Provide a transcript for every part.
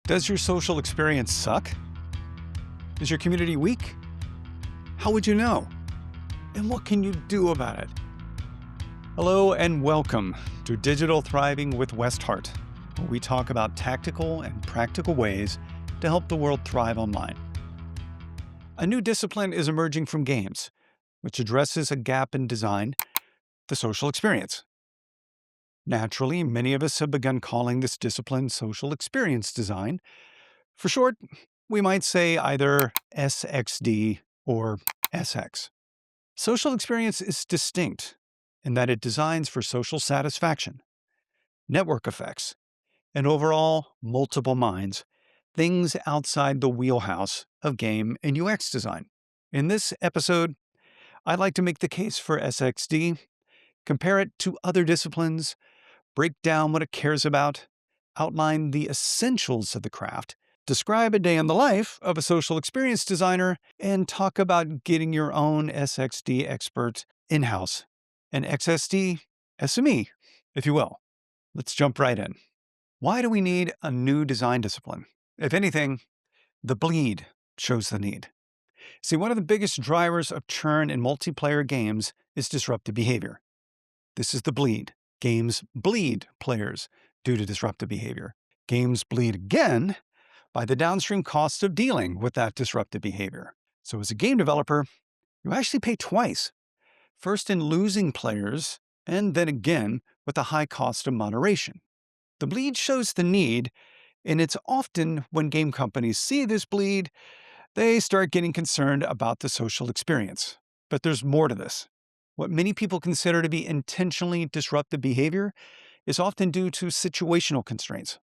Does your social experience suck? Is your community weak? How would you know? And what can you do about it? Hello and welcome to Digital Thriving with Weszt Hart, where we talk about tactical and practical ways to help the world thrive online. A new discipline is emerging from games, which addresses a gap in design, the social experience. Naturally, many of us have begun calling this discipline social experience design. For short, we might say either SXD or SX. Social experience is distinct in that it designs for social satisfaction, network effects, and overall multiple minds, things outside the wheelhouse of game and UX design. In this episode, I'd like to make the case for SXD, compare it to other disciplines, break down what it cares about, outline the essentials of the craft, describe a day in the life of a social experience designer, and talk about getting your own SXD expert in-house, an XSD SME, if you will. Let's jump right in. Why do we need a new design discipline? If anything, the bleed shows the need. See, one of the biggest drivers of churn in multiplayer games is disruptive behavior. This is the bleed. Games bleed players due to disruptive behavior. Games bleed again by the downstream cost of dealing with that disruptive behavior. So as a game developer, you actually pay twice. First in losing players, and then again with the high cost of moderation. The bleed shows the need, and it's often when game companies see this bleed, they start getting concerned about the social experience. But there's more to this. What many people consider to be intentionally disruptive behavior is often due to situational constraints,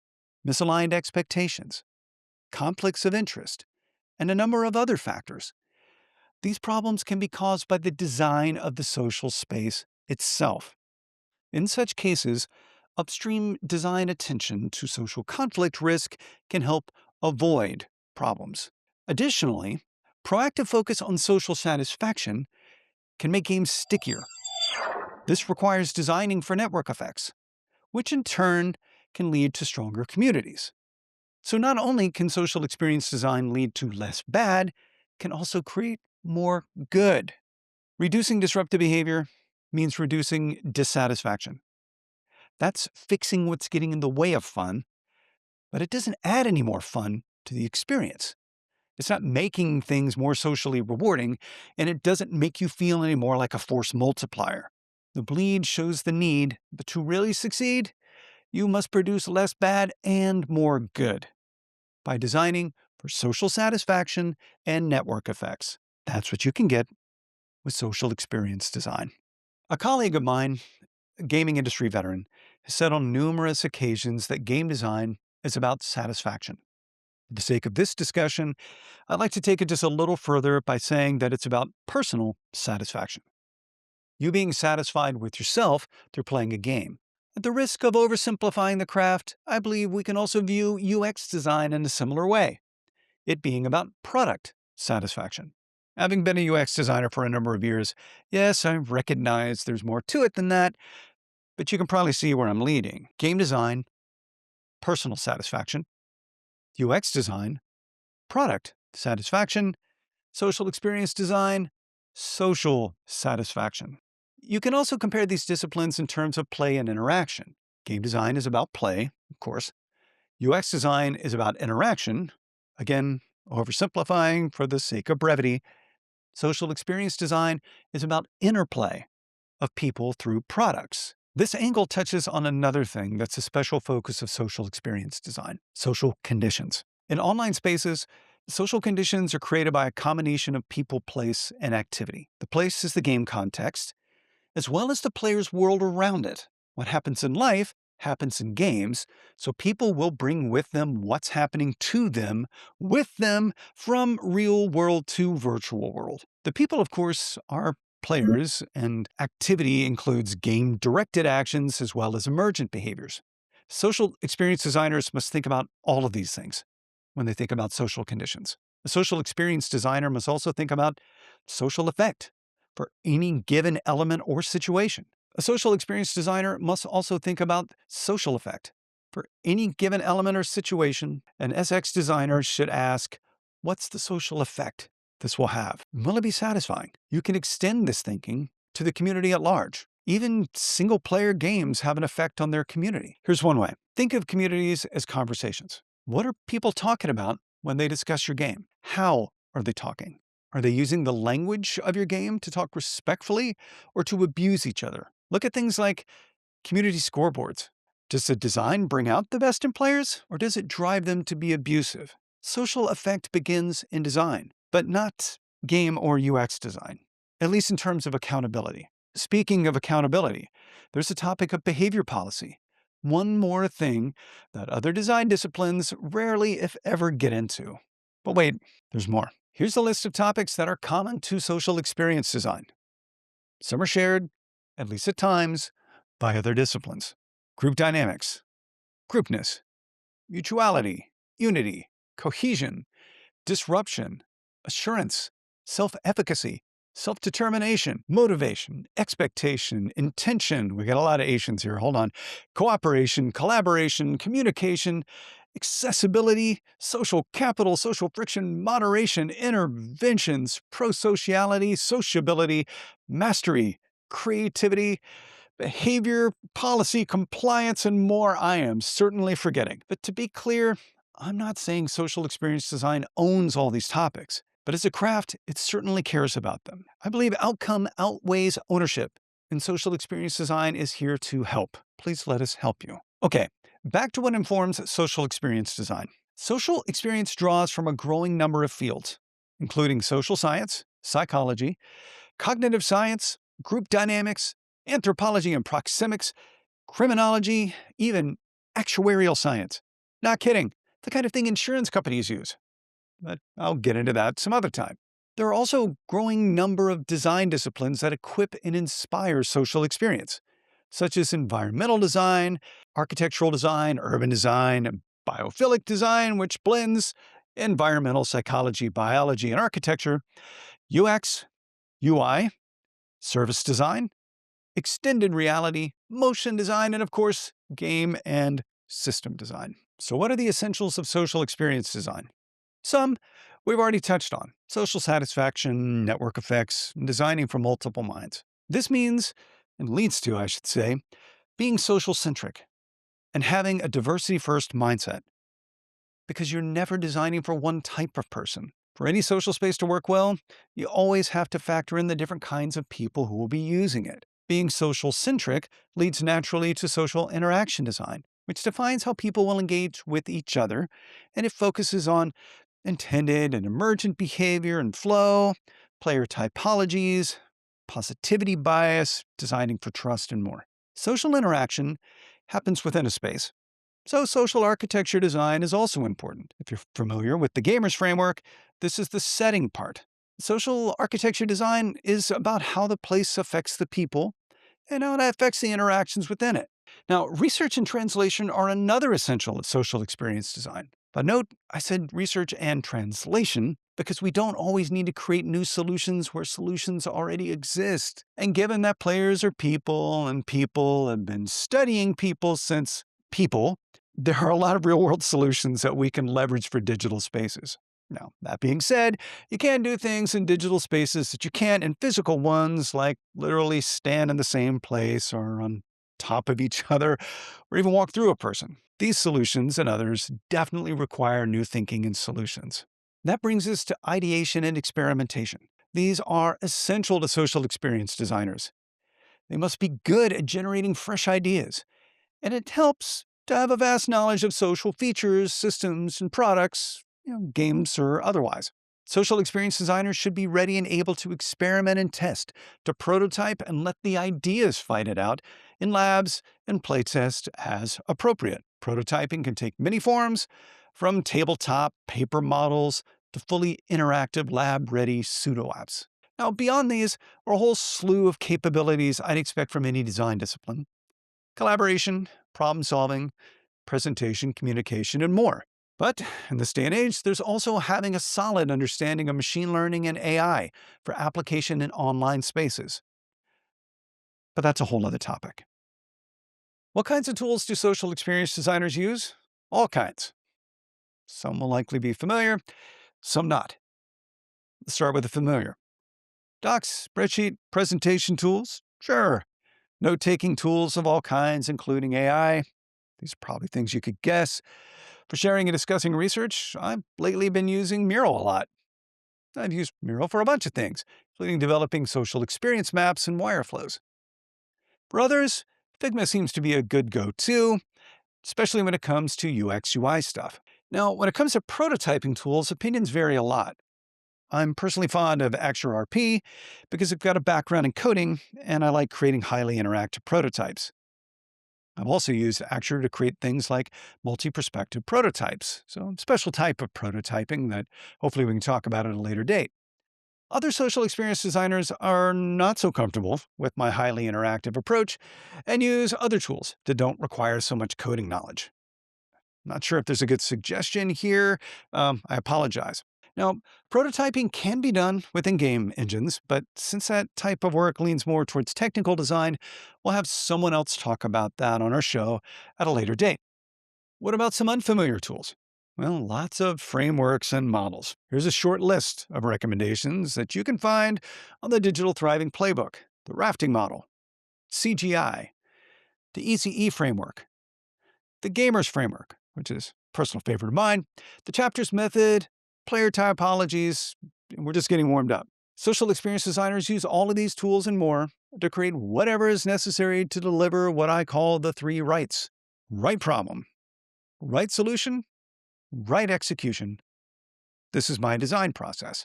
misaligned expectations, conflicts of interest, and a number of other factors. These problems can be caused by the design of the social space itself. In such cases, upstream design attention to social conflict risk can help avoid problems. Additionally, proactive focus on social satisfaction can make games stickier. This requires designing for network effects, which in turn can lead to stronger communities. So not only can social experience design lead to less bad, it can also create more good. Reducing disruptive behavior means reducing dissatisfaction. That's fixing what's getting in the way of fun, but it doesn't add any more fun to the experience. It's not making things more socially rewarding, and it doesn't make you feel any more like a force multiplier. The bleed shows the need, but to really succeed, you must produce less bad and more good by designing for social satisfaction and network effects. That's what you can get with social experience design. A colleague of mine, a gaming industry veteran, has said on numerous occasions that game design is about satisfaction. For the sake of this discussion, I'd like to take it just a little further by saying that it's about personal satisfaction. You being satisfied with yourself through playing a game. At the risk of oversimplifying the craft, I believe we can also view UX design in a similar way, it being about product satisfaction. Having been a UX designer for a number of years, yes, I recognize there's more to it than that, but you can probably see where I'm leading. Game design, personal satisfaction. UX design, product satisfaction. Social experience design, social satisfaction. You can also compare these disciplines in terms of play and interaction. Game design is about play, of course. UX design is about interaction. Again, oversimplifying for the sake of brevity. Social experience design is about interplay of people through products. This angle touches on another thing that's a special focus of social experience design: social conditions. In online spaces, social conditions are created by a combination of people, place, and activity. The place is the game context, as well as the player's world around it. What happens in life happens in games, so people will bring with them what's happening to them, with them, from real world to virtual world. The people, of course, are players, and activity includes game-directed actions as well as emergent behaviors. Social experience designers must think about all of these things when they think about social conditions. A social experience designer must also think about social effect for any given element or situation. A social experience designer must also think about social effect For any given element or situation, an SX designer should ask, what's the social effect this will have? Will it be satisfying? You can extend this thinking to the community at large. Even single-player games have an effect on their community. Here's one way. Think of communities as conversations. What are people talking about when they discuss your game? How are they talking? Are they using the language of your game to talk respectfully or to abuse each other? Look at things like community scoreboards. Does the design bring out the best in players, or does it drive them to be abusive? Social effect begins in design, but not game or UX design, at least in terms of accountability. Speaking of accountability, there's the topic of behavior policy. One more thing that other design disciplines rarely, if ever, get into. But wait, there's more. Here's a list of topics that are common to social experience design. Some are shared, at least at times, by other disciplines. Group dynamics, groupness, mutuality, unity, cohesion, disruption, assurance, self-efficacy, self-determination, motivation, expectation, intention. We got a lot of Asians here. Hold on. Cooperation, collaboration, communication, accessibility, social capital, social friction, moderation, interventions, prosociality, sociability, mastery, creativity, behavior, policy, compliance, and more. I am certainly forgetting. But to be clear, I'm not saying social experience design owns all these topics, but as a craft, it certainly cares about them. I believe outcome outweighs ownership, and social experience design is here to help. Please let us help you. Okay, back to what informs social experience design. Social experience draws from a growing number of fields, including social science, psychology, cognitive science, group dynamics, anthropology and proxemics, criminology, even actuarial science. Not kidding, the kind of thing insurance companies use. But I'll get into that some other time. There are also a growing number of design disciplines that equip and inspire social experience, such as environmental design, architectural design, urban design, and biophilic design, which blends environmental psychology, biology, and architecture, UX, UI, service design, extended reality, motion design, and of course, game and system design. So what are the essentials of social experience design? Some we've already touched on: social satisfaction, network effects, and designing for multiple minds. This means, and leads to, I should say, being social-centric and having a diversity-first mindset, because you're never designing for one type of person. For any social space to work well, you always have to factor in the different kinds of people who will be using it. Being social-centric leads naturally to social interaction design, which defines how people will engage with each other, and it focuses on intended and emergent behavior and flow, player typologies, positivity bias, designing for trust, and more. Social interaction happens within a space, so social architecture design is also important. If you're familiar with the Gamers framework, this is the setting part. Social architecture design is about how the place affects the people and how it affects the interactions within it. Now, research and translation are another essential of social experience design. But note, I said research and translation because we don't always need to create new solutions where solutions already exist. And given that players are people and people have been studying people since people, there are a lot of real-world solutions that we can leverage for digital spaces. Now, that being said, you can do things in digital spaces that you can't in physical ones, like literally stand in the same place or on top of each other, or even walk through a person. These solutions and others definitely require new thinking and solutions. That brings us to ideation and experimentation. These are essential to social experience designers. They must be good at generating fresh ideas, and it helps to have a vast knowledge of social features, systems, and products, games or otherwise. Social experience designers should be ready and able to experiment and test, to prototype and let the ideas fight it out in labs and playtest as appropriate. Prototyping can take many forms, from tabletop paper models to fully interactive lab-ready pseudo-apps. Now, beyond these are a whole slew of capabilities I'd expect from any design discipline: collaboration, problem-solving, presentation, communication, and more. But in this day and age, there's also having a solid understanding of machine learning and AI for application in online spaces. But that's a whole other topic. What kinds of tools do social experience designers use? All kinds. Some will likely be familiar, some not. Let's start with the familiar. Docs, spreadsheet, presentation tools? Sure. Note taking tools of all kinds, including AI. These are probably things you could guess. For sharing and discussing research, I've lately been using Mural a lot. I've used Mural for a bunch of things, including developing social experience maps and wireflows. For others, Figma seems to be a good go-to, especially when it comes to UX UI stuff. Now, when it comes to prototyping tools, opinions vary a lot. I'm personally fond of ActureRP because I've got a background in coding and I like creating highly interactive prototypes. I've also used Acture to create things like multi-perspective prototypes, so a special type of prototyping that hopefully we can talk about at a later date. Other social experience designers are not so comfortable with my highly interactive approach and use other tools that don't require so much coding knowledge. Not sure if there's a good suggestion here. I apologize. Now, prototyping can be done with in-game engines, but since that type of work leans more towards technical design, we'll have someone else talk about that on our show at a later date. What about some unfamiliar tools? Well, lots of frameworks and models. Here's a short list of recommendations that you can find on the Digital Thriving Playbook: the rafting model, CGI, the ECE framework, the Gamers framework, which is a personal favorite of mine, the chapters method, player typologies, and we're just getting warmed up. Social experience designers use all of these tools and more to create whatever is necessary to deliver what I call the three rights: right problem, right solution, right execution. This is my design process.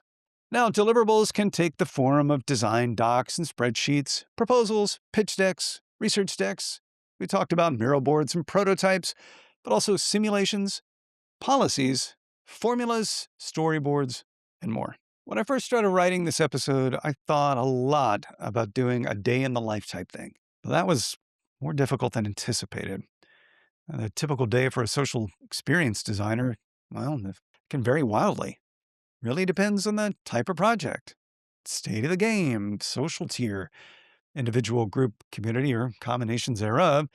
Now, deliverables can take the form of design docs and spreadsheets, proposals, pitch decks, research decks. We talked about mural boards and prototypes, but also simulations, policies, formulas, storyboards, and more. When I first started writing this episode, I thought a lot about doing a day in the life type thing. But that was more difficult than anticipated. The typical day for a social experience designer, well, it can vary wildly. Really depends on the type of project, state of the game, social tier, individual, group, community, or combinations thereof,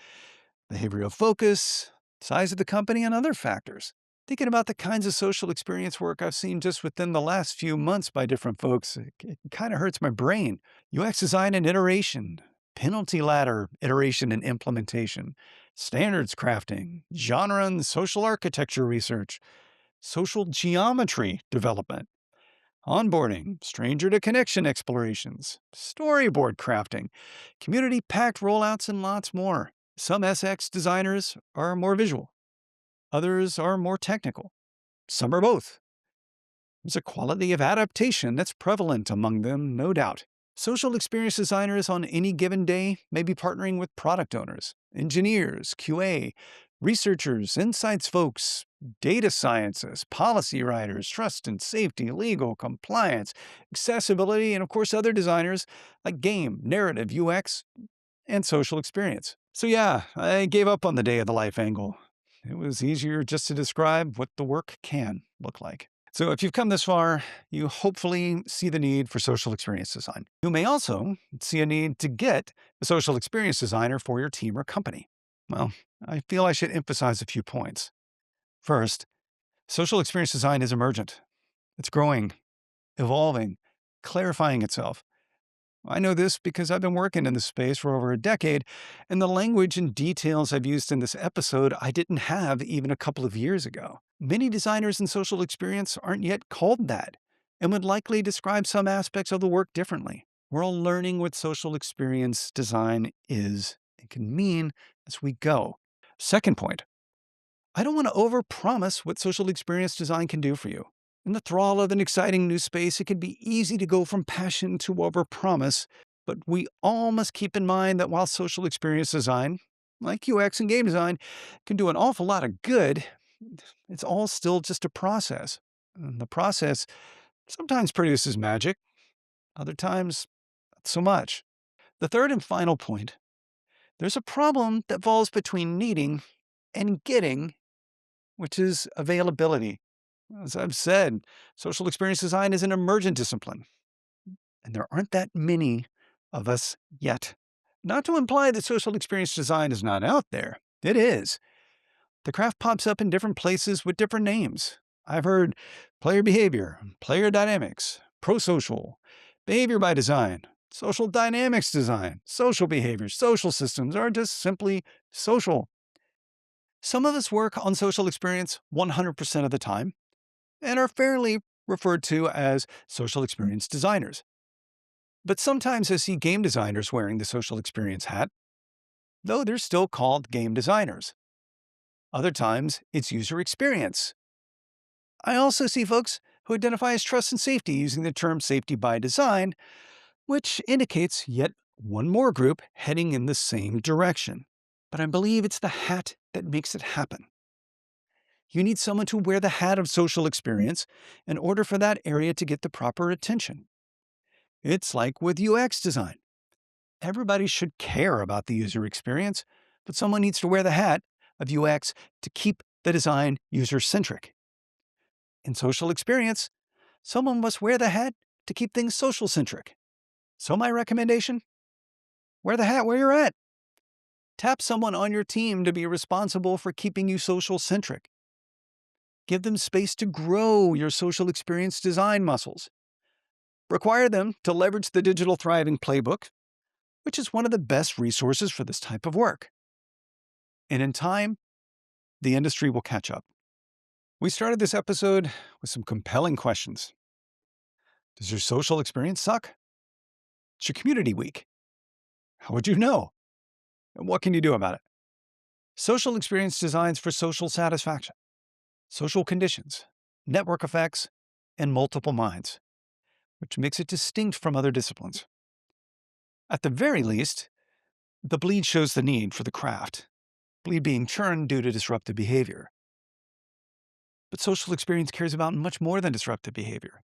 behavioral focus, size of the company, and other factors. Thinking about the kinds of social experience work I've seen just within the last few months by different folks, it kind of hurts my brain. UX design and iteration, penalty ladder, iteration and implementation, standards crafting, genre and social architecture research, social geometry development, onboarding, stranger to connection explorations, storyboard crafting, community packed rollouts, and lots more. Some SX designers are more visual, others are more technical. Some are both. There's a quality of adaptation that's prevalent among them, no doubt. Social experience designers on any given day may be partnering with product owners, engineers, QA, researchers, insights folks, data scientists, policy writers, trust and safety, legal, compliance, accessibility, and of course other designers like game, narrative, UX, and social experience. So yeah, I gave up on the day of the life angle. It was easier just to describe what the work can look like. So if you've come this far, you hopefully see the need for social experience design. You may also see a need to get a social experience designer for your team or company. Well, I feel I should emphasize a few points. First, social experience design is emergent. It's growing, evolving, clarifying itself. I know this because I've been working in this space for over a decade, and the language and details I've used in this episode I didn't have even a couple of years ago. Many designers in social experience aren't yet called that, and would likely describe some aspects of the work differently. We're all learning what social experience design is and can mean as we go. Second point, I don't want to overpromise what social experience design can do for you. In the thrall of an exciting new space, it can be easy to go from passion to overpromise, but we all must keep in mind that while social experience design, like UX and game design, can do an awful lot of good, it's all still just a process. And the process sometimes produces magic, other times not so much. The third and final point, there's a problem that falls between needing and getting, which is availability. As I've said, social experience design is an emergent discipline, and there aren't that many of us yet. Not to imply that social experience design is not out there. It is. The craft pops up in different places with different names. I've heard player behavior, player dynamics, pro-social, behavior by design, social dynamics design, social behaviors, social systems, or just simply social. Some of us work on social experience 100% of the time and are fairly referred to as social experience designers. But sometimes I see game designers wearing the social experience hat, though they're still called game designers. Other times, it's user experience. I also see folks who identify as trust and safety using the term safety by design, which indicates yet one more group heading in the same direction. But I believe it's the hat that makes it happen. You need someone to wear the hat of social experience in order for that area to get the proper attention. It's like with UX design. Everybody should care about the user experience, but someone needs to wear the hat of UX to keep the design user-centric. In social experience, someone must wear the hat to keep things social-centric. So my recommendation? Wear the hat where you're at. Tap someone on your team to be responsible for keeping you social-centric. Give them space to grow your social experience design muscles. Require them to leverage the Digital Thriving Playbook, which is one of the best resources for this type of work. And in time, the industry will catch up. We started this episode with some compelling questions. Does your social experience suck? It's your community week. How would you know? And what can you do about it? Social experience designs for social satisfaction, social conditions, network effects, and multiple minds, which makes it distinct from other disciplines. At the very least, the bleed shows the need for the craft, bleed being churned due to disruptive behavior. But social experience cares about much more than disruptive behavior.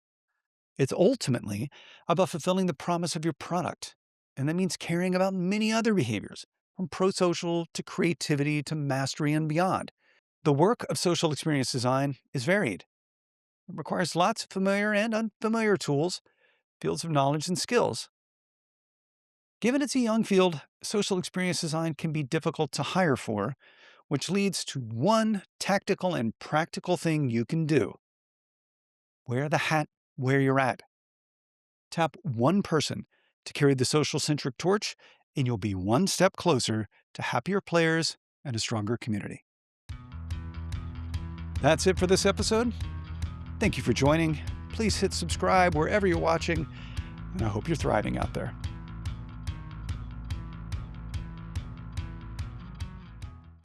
It's ultimately about fulfilling the promise of your product, and that means caring about many other behaviors, from pro-social to creativity to mastery and beyond. The work of social experience design is varied. It requires lots of familiar and unfamiliar tools, fields of knowledge and skills. Given it's a young field, social experience design can be difficult to hire for, which leads to one tactical and practical thing you can do. Wear the hat where you're at. Tap one person to carry the social-centric torch, and you'll be one step closer to happier players and a stronger community. That's it for this episode. Thank you for joining. Please hit subscribe wherever you're watching, and I hope you're thriving out there.